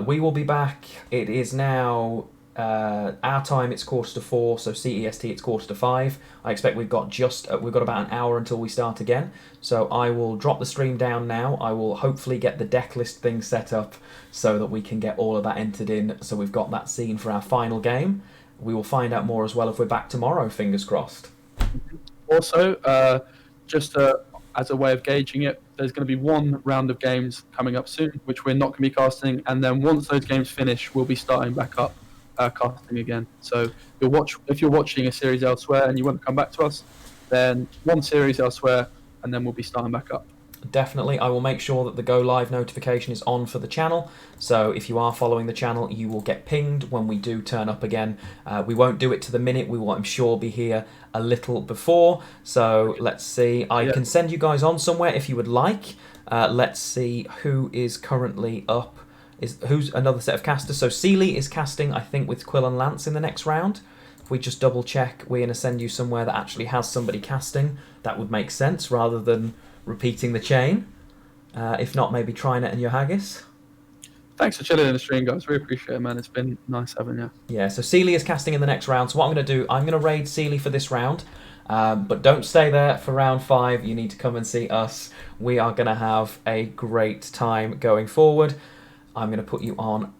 We will be back. It is now our time it's 4:45, so CEST it's 5:15. I expect we've got about an hour until we start again. So I will drop the stream down now. I will hopefully get the deck list thing set up so that we can get all of that entered in. So we've got that scene for our final game. We will find out more as well if we're back tomorrow. Fingers crossed. Also, just as a way of gauging it, there's going to be one round of games coming up soon, which we're not going to be casting, and then once those games finish, we'll be starting back up casting again. So if you're watching a series elsewhere and you want to come back to us, then one series elsewhere, and then we'll be starting back up. Definitely, I will make sure that the go live notification is on for the channel. So if you are following the channel, you will get pinged when we do turn up again. We won't do it to the minute. We will, I'm sure, be here a little before. So let's see. I can send you guys on somewhere if you would like. Let's see who is currently up. Who's another set of casters? So Seeley is casting, I think, with Quill and Lance in the next round. If we just double check, we're going to send you somewhere that actually has somebody casting. That would make sense rather than repeating the chain. If not, maybe Trinet and your Haggis. Thanks for chilling in the stream, guys. Really appreciate it, man. It's been nice having you. Yeah, so Seeley is casting in the next round. So what I'm going to do, I'm going to raid Seeley for this round. But don't stay there for round 5. You need to come and see us. We are going to have a great time going forward. I'm going to put you on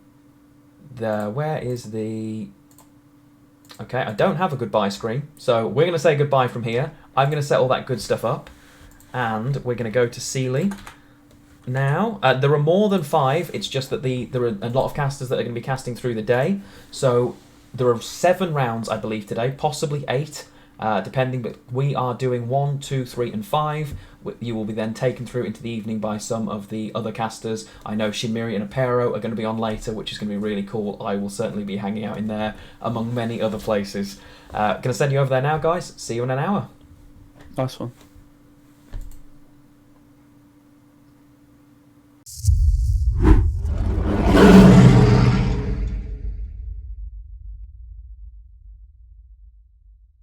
the... Where is the... Okay, I don't have a goodbye screen. So we're going to say goodbye from here. I'm going to set all that good stuff up. And we're going to go to Seeley. Now, there are more than 5. It's just that there are a lot of casters that are going to be casting through the day. So there are 7 rounds, I believe, today. Possibly 8, depending. But we are doing 1, 2, 3, and 5. You will be then taken through into the evening by some of the other casters. I know Shinmiri and Apero are going to be on later, which is going to be really cool. I will certainly be hanging out in there, among many other places. Going to send you over there now, guys. See you in an hour. Nice one.